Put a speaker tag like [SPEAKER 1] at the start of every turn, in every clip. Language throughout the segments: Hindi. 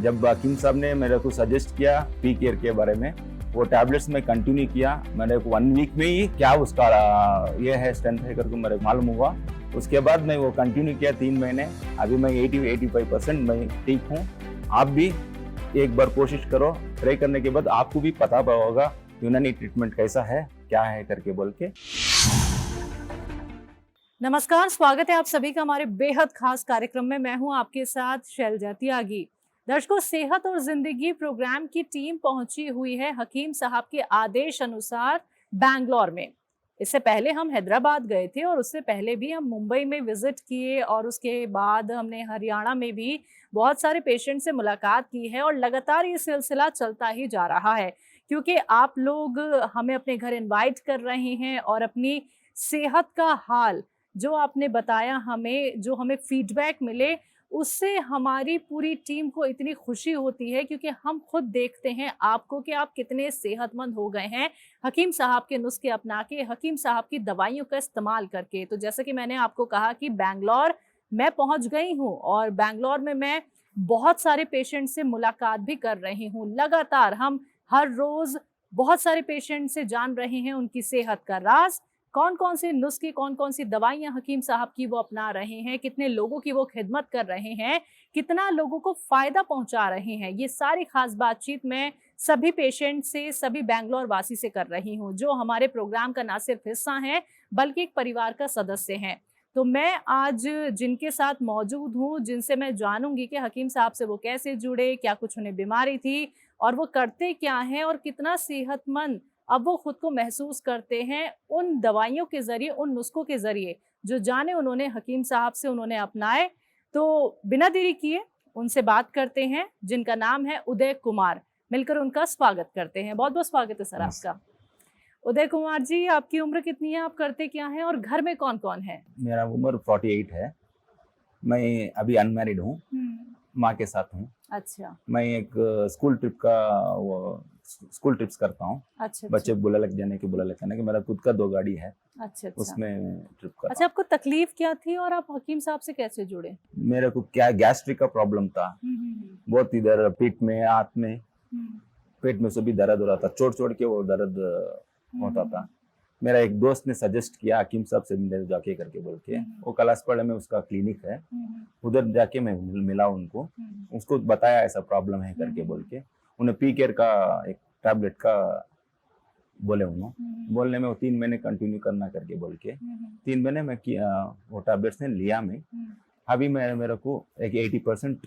[SPEAKER 1] जब हकीम साहब ने मेरे को सजेस्ट किया पी केयर के बारे में, वो टैबलेट्स में कंटिन्यू किया। मैंने 1 वीक में ही क्या उसका ये है स्ट्रेंथ है करके मेरे को मालूम हुआ। उसके बाद मैं वो कंटिन्यू किया 3 महीने। अभी मैं 80-85% मैं ठीक हूँ। आप भी एक बार कोशिश करो, ट्राई करने के बाद आपको भी पता होगा यूनानी ट्रीटमेंट कैसा है, क्या है करके बोल के।
[SPEAKER 2] नमस्कार, स्वागत है आप सभी का हमारे बेहद खास कार्यक्रम में। मैं हूं आपके साथ शैलजा त्यागी। दर्शकों, सेहत और जिंदगी प्रोग्राम की टीम पहुंची हुई है हकीम साहब के आदेश अनुसार बैंगलोर में। इससे पहले हम हैदराबाद गए थे और उससे पहले भी हम मुंबई में विजिट किए और उसके बाद हमने हरियाणा में भी बहुत सारे पेशेंट से मुलाकात की है और लगातार ये सिलसिला चलता ही जा रहा है, क्योंकि आप लोग हमें अपने घर इन्वाइट कर रहे हैं और अपनी सेहत का हाल जो आपने बताया हमें, जो हमें फीडबैक मिले, उससे हमारी पूरी टीम को इतनी खुशी होती है, क्योंकि हम खुद देखते हैं आपको कि आप कितने सेहतमंद हो गए हैं हकीम साहब के नुस्खे अपना के, हकीम साहब की दवाइयों का इस्तेमाल करके। तो जैसे कि मैंने आपको कहा कि बैंगलोर मैं पहुंच गई हूं और बैंगलोर में मैं बहुत सारे पेशेंट से मुलाकात भी कर रही हूँ। लगातार हम हर रोज बहुत सारे पेशेंट से जान रहे हैं उनकी सेहत का राज, कौन कौन से नुस्खे, कौन कौन सी दवाइयां हकीम साहब की वो अपना रहे हैं, कितने लोगों की वो खिदमत कर रहे हैं, कितना लोगों को फायदा पहुंचा रहे हैं। ये सारी खास बातचीत मैं सभी पेशेंट से, सभी बैंगलोर वासी से कर रही हूं, जो हमारे प्रोग्राम का ना सिर्फ हिस्सा हैं बल्कि एक परिवार का सदस्य हैं। तो मैं आज जिनके साथ मौजूद हूँ, जिनसे मैं जानूंगी कि हकीम साहब से वो कैसे जुड़े, क्या कुछ उन्हें बीमारी थी और वो करते क्या हैं और कितना सेहतमंद अब वो खुद को महसूस करते हैं उन दवाइयों के जरिए, उन नुस्खों के जरिए जो जाने उन्होंने हकीम साहब से उन्होंने अपनाए। तो बिना देरी किए उनसे बात करते हैं, जिनका नाम है उदय कुमार। मिलकर उनका स्वागत करते हैं। बहुत बहुत स्वागत है सर आपका। उदय कुमार जी, आपकी उम्र कितनी है, आप करते क्या हैं और घर में कौन कौन है?
[SPEAKER 1] मेरा उम्र 48 है। मैं अभी अनमैरिड हूँ, माँ के साथ हूँ।
[SPEAKER 2] अच्छा।
[SPEAKER 1] मैं एक स्कूल ट्रिप्स करता हूँ।
[SPEAKER 2] अच्छा।
[SPEAKER 1] बच्चे बुला लग जाने के मेरा खुद का 2 गाड़ी है।
[SPEAKER 2] अच्छा।
[SPEAKER 1] उसमें ट्रिप करता
[SPEAKER 2] अच्छा, आपको तकलीफ क्या थी और आप हकीम साहब से कैसे जुड़े?
[SPEAKER 1] हूँ। मेरे को क्या गैस्ट्रिक का प्रॉब्लम था, बहुत इधर पीठ में, हाथ में, पेट में सभी दर्द हो रहा था, चोट के वो दर्द होता था। मेरा एक दोस्त ने सजेस्ट किया हकीम साहब से मिले जाके करके बोल के। वो कलासपाड़ा में उसका क्लिनिक है, उधर जाके मैं मिला उनको, उसको बताया ऐसा प्रॉब्लम है करके बोल के। उन्हें पी केयर का एक टैबलेट का बोले, उन्होंने बोलने में वो 3 महीने कंटिन्यू करना करके बोल के 3 महीने में वो टैबलेट्स ने लिया मैं। अभी मेरे को एक 80%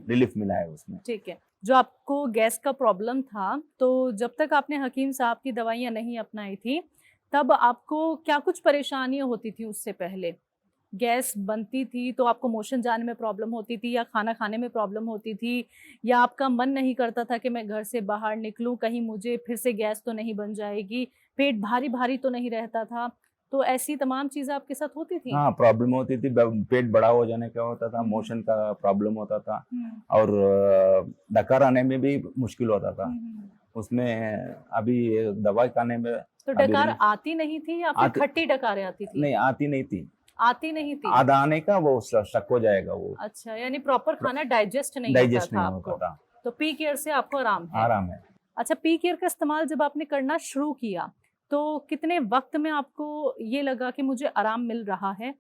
[SPEAKER 1] रिलीफ मिला है उसमें।
[SPEAKER 2] ठीक है। जो आपको गैस का प्रॉब्लम था, तो जब तक आपने हकीम साहब की दवाइयाँ नहीं अपनाई थी, तब आपको क्या कुछ परेशानियाँ होती थी उससे पहले? गैस बनती थी तो आपको मोशन जाने में प्रॉब्लम होती थी या खाना खाने में प्रॉब्लम होती थी, या आपका मन नहीं करता था कि मैं घर से बाहर निकलूं, कहीं मुझे फिर से गैस तो नहीं बन जाएगी, पेट भारी भारी तो नहीं रहता था? तो ऐसी तमाम चीज़ें आपके साथ होती थी?
[SPEAKER 1] हाँ, प्रॉब्लम होती थी। पेट बड़ा हो जाने का होता था, मोशन का प्रॉब्लम होता था और डकार आने में भी मुश्किल होता था। उसमें अभी दवाई खाने में
[SPEAKER 2] तो डकार आती नहीं थी या फिर खट्टी डकारें आती थी?
[SPEAKER 1] नहीं, आती नहीं थी।
[SPEAKER 2] आती नहीं थी।
[SPEAKER 1] आधा आने का वो शक हो जाएगा वो।
[SPEAKER 2] अच्छा, यानी प्रॉपर खाना डाइजेस्ट नहीं होता था आपको। तो पी केयर से आपको आराम है?
[SPEAKER 1] आराम है। अच्छा,
[SPEAKER 2] पी केयर का इस्तेमाल जब आपने करना शुरू किया, तो कितने वक्त में आपको ये लगा कि मुझे आराम मिल रहा है?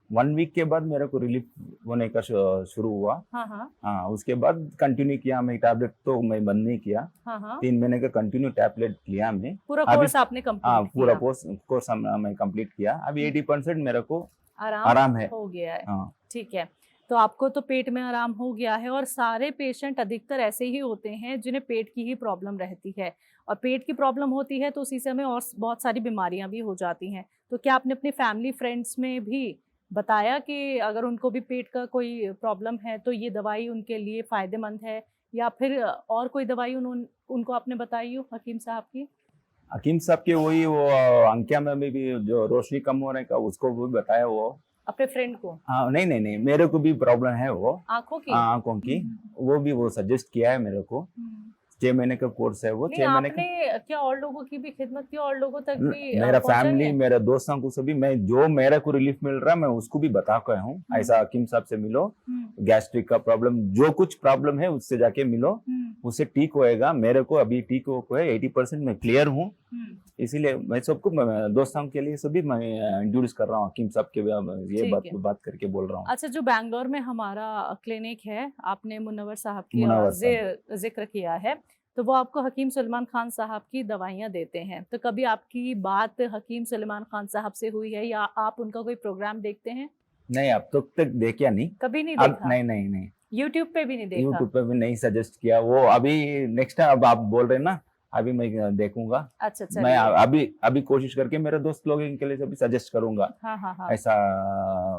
[SPEAKER 1] 1 वीक के बाद मेरे को रिलीफ होने का शुरू हुआ। हाँ, उसके बाद कंटिन्यू किया मैं। टैबलेट तो मैं बंद नहीं किया। 3 महीने का कंटिन्यू टैबलेट लिया मैं।
[SPEAKER 2] पूरा कोर्स आपने कंप्लीट किया?
[SPEAKER 1] हाँ, पूरा कोर्स मैं कंप्लीट किया। अभी 80% मेरे को आराम है,
[SPEAKER 2] हो गया है।
[SPEAKER 1] हाँ।
[SPEAKER 2] ठीक है। तो आपको तो पेट में आराम हो गया है, और सारे पेशेंट अधिकतर ऐसे ही होते हैं जिन्हें पेट की ही प्रॉब्लम रहती है, और पेट की प्रॉब्लम होती है तो उसी समय और बहुत सारी बीमारियां भी हो जाती हैं। तो क्या आपने अपने फैमिली फ्रेंड्स में भी बताया कि अगर उनको भी पेट का कोई प्रॉब्लम है तो ये दवाई उनके लिए फायदेमंद है, या फिर और कोई दवाई उनको आपने बताई हो हकीम साहब की?
[SPEAKER 1] हकीम साहब के वही वो अंकिया में भी जो रोशनी कम होने का, उसको भी बताया वो
[SPEAKER 2] अपने फ्रेंड को?
[SPEAKER 1] हाँ, नहीं, मेरे को भी प्रॉब्लम है वो
[SPEAKER 2] आंखों की?
[SPEAKER 1] आंखों की। वो भी वो सजेस्ट किया है मेरे को। 6 महीने का कोर्स है वो।
[SPEAKER 2] नहीं
[SPEAKER 1] 6 महीने का
[SPEAKER 2] आपने क्या और लोगों की भी खिदमत की, और लोगों तक भी
[SPEAKER 1] मेरा
[SPEAKER 2] पहुंचाई
[SPEAKER 1] फैमिली,
[SPEAKER 2] है?
[SPEAKER 1] मेरे दोस्तों को सभी, मैं जो मेरे को रिलीफ मिल रहा है मैं उसको भी बता के हूँ, ऐसा हकीम साहब से मिलो, गैस्ट्रिक का प्रॉब्लम जो कुछ प्रॉब्लम है उससे जाके मिलो, उससे ठीक होएगा। मेरे को अभी ठीक हो है, 80% मैं क्लियर हूँ, इसीलिए मैं सबको दोस्तों के लिए सभी मैं इंट्रोड्यूस कर रहा हूँ, हकीम साहब के ये
[SPEAKER 2] ठीक है।
[SPEAKER 1] बात करके बोल रहा हूँ।
[SPEAKER 2] अच्छा, जो बैंगलोर में हमारा क्लिनिक है, आपने मुनव्वर साहब की
[SPEAKER 1] मुनव्वर साहब।
[SPEAKER 2] जिक्र किया है, तो वो आपको हकीम सुलेमान खान साहब की दवाइयाँ देते हैं, तो कभी आपकी बात हकीम सुलेमान खान साहब से हुई है या आप उनका कोई प्रोग्राम देखते हैं?
[SPEAKER 1] नहीं, अब तक देखा नहीं।
[SPEAKER 2] कभी नहीं
[SPEAKER 1] अब
[SPEAKER 2] देखा?
[SPEAKER 1] नहीं
[SPEAKER 2] यूट्यूब पे भी नहीं देखा?
[SPEAKER 1] यूट्यूब पे भी नहीं सजेस्ट किया वो। अभी नेक्स्ट टाइम, अब आप बोल रहे हैं ना, अभी मैं देखूंगा।
[SPEAKER 2] अच्छा
[SPEAKER 1] मैं
[SPEAKER 2] चलिए।
[SPEAKER 1] अभी कोशिश करके मेरे दोस्त लोग के लिए भी सजेस्ट करूंगा।
[SPEAKER 2] हाँ।
[SPEAKER 1] ऐसा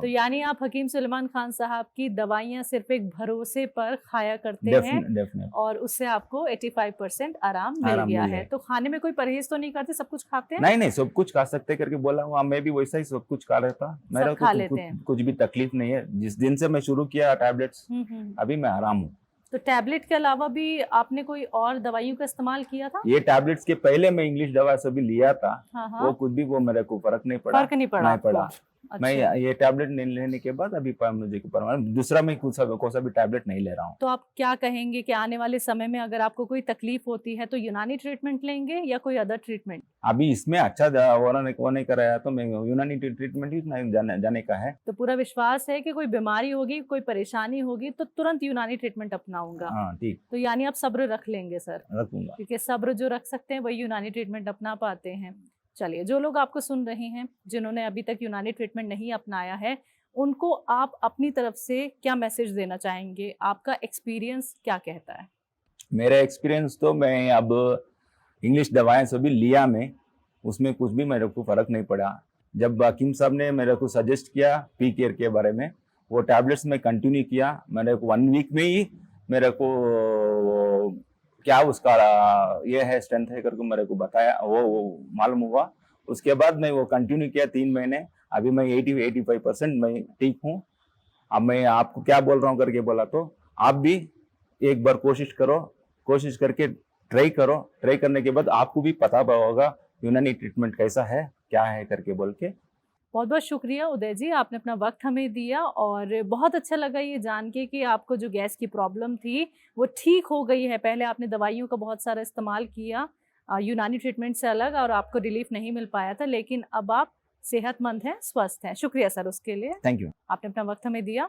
[SPEAKER 2] तो यानी आप हकीम सुलेमान खान साहब की दवाइयाँ सिर्फ एक भरोसे पर खाया करते हैं
[SPEAKER 1] डेफिनेट
[SPEAKER 2] और उससे आपको 85% आराम मिल गया है। तो खाने में कोई परहेज तो नहीं करते, सब कुछ खाते हैं?
[SPEAKER 1] नहीं, सब कुछ खा सकते करके बोला हूँ, मैं भी वैसा ही सब कुछ खा रहा था। मेरा
[SPEAKER 2] खा लेते हैं।
[SPEAKER 1] कुछ भी तकलीफ नहीं है। जिस दिन से मैं शुरू किया टैबलेट्स, अभी मैं आराम हूँ।
[SPEAKER 2] तो टैबलेट के अलावा भी आपने कोई और दवाइयों का इस्तेमाल किया था?
[SPEAKER 1] ये टैबलेट्स के पहले मैं इंग्लिश दवा सभी लिया था।
[SPEAKER 2] हाँ।
[SPEAKER 1] वो कुछ भी वो मेरे को फर्क नहीं पड़ा।
[SPEAKER 2] फर्क नहीं पड़ा? अच्छा।
[SPEAKER 1] मैं ये टैबलेट नहीं लेने के बाद अभी मुझे दूसरा मैं कौन सा भी टैबलेट नहीं ले रहा हूँ।
[SPEAKER 2] तो आप क्या कहेंगे कि आने वाले समय में अगर आपको कोई तकलीफ होती है तो यूनानी ट्रीटमेंट लेंगे या कोई अदर ट्रीटमेंट?
[SPEAKER 1] अभी इसमें अच्छा वो नहीं कराया तो मैं यूनानी ट्रीटमेंट ही जाने का है।
[SPEAKER 2] तो पूरा विश्वास है कि कोई बीमारी होगी, कोई परेशानी होगी तो तुरंत यूनानी ट्रीटमेंट अपनाऊंगा।
[SPEAKER 1] हाँ ठीक।
[SPEAKER 2] तो यानी आप सब्र रख लेंगे? सर
[SPEAKER 1] रखूंगा,
[SPEAKER 2] क्योंकि सब्र जो रख सकते हैं वही यूनानी ट्रीटमेंट अपना पाते हैं। चलिए, जो लोग आपको सुन रहे हैं जिन्होंने अभी तक यूनानी ट्रीटमेंट नहीं अपनाया है, उनको आप अपनी तरफ से क्या मैसेज देना चाहेंगे? आपका एक्सपीरियंस क्या कहता है?
[SPEAKER 1] मेरा एक्सपीरियंस तो, मैं अब इंग्लिश दवाएं सभी लिया, मैं उसमें कुछ भी मेरे को फर्क नहीं पड़ा। जब हकीम साहब ने मेरे को सजेस्ट किया पी केयर के बारे में, वो टैबलेट्स में कंटिन्यू किया। मेरे को 1 वीक में ही मेरे को क्या उसका ये है स्ट्रेंथ है करके मेरे को बताया, वो मालूम हुआ। उसके बाद मैं वो कंटिन्यू किया 3 महीने। अभी मैं 85% मैं ठीक हूँ। अब मैं आपको क्या बोल रहा हूँ करके बोला, तो आप भी एक बार कोशिश करो, कोशिश करके ट्राई करो। ट्राई करने के बाद आपको भी पता होगा यूनानी ट्रीटमेंट कैसा है, क्या है करके बोल के।
[SPEAKER 2] बहुत बहुत शुक्रिया उदय जी, आपने अपना वक्त हमें दिया और बहुत अच्छा लगा ये जान के कि आपको जो गैस की प्रॉब्लम थी वो ठीक हो गई है। पहले आपने दवाइयों का बहुत सारा इस्तेमाल किया यूनानी ट्रीटमेंट से अलग और आपको रिलीफ नहीं मिल पाया था, लेकिन अब आप सेहतमंद हैं, स्वस्थ हैं। शुक्रिया सर उसके लिए।
[SPEAKER 1] थैंक यू,
[SPEAKER 2] आपने अपना वक्त हमें दिया।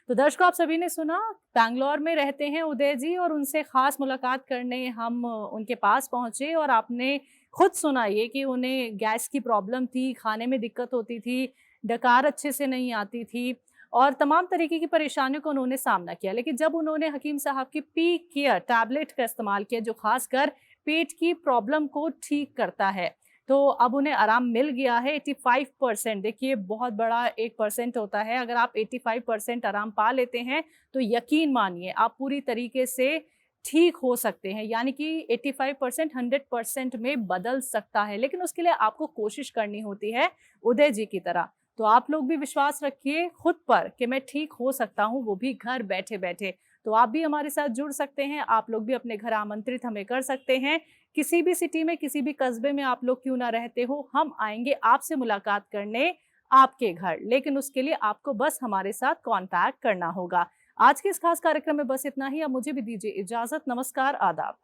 [SPEAKER 2] तो दर्शकों, आप सभी ने सुना, बैंगलोर में रहते हैं उदय जी और उनसे खास मुलाकात करने हम उनके पास पहुंचे और आपने खुद सुना ये कि उन्हें गैस की प्रॉब्लम थी, खाने में दिक्कत होती थी, डकार अच्छे से नहीं आती थी और तमाम तरीके की परेशानियों का उन्होंने सामना किया। लेकिन जब उन्होंने हकीम साहब की पी केयर टैबलेट का इस्तेमाल किया जो खासकर पेट की प्रॉब्लम को ठीक करता है, तो अब उन्हें आराम मिल गया है 85%। देखिए, बहुत बड़ा 1% होता है। अगर आप 85% आराम पा लेते हैं तो यकीन मानिए आप पूरी तरीके से ठीक हो सकते हैं। यानी कि 85% 100% में बदल सकता है, लेकिन उसके लिए आपको कोशिश करनी होती है उदय जी की तरह। तो आप लोग भी विश्वास रखिए खुद पर कि मैं ठीक हो सकता हूँ, वो भी घर बैठे बैठे। तो आप भी हमारे साथ जुड़ सकते हैं, आप लोग भी अपने घर आमंत्रित हमें कर सकते हैं। किसी भी सिटी में, किसी भी कस्बे में आप लोग क्यों ना रहते हो, हम आएंगे आपसे मुलाकात करने आपके घर। लेकिन उसके लिए आपको बस हमारे साथ कांटेक्ट करना होगा। आज के इस खास कार्यक्रम में बस इतना ही। अब मुझे भी दीजिए इजाजत। नमस्कार, आदाब।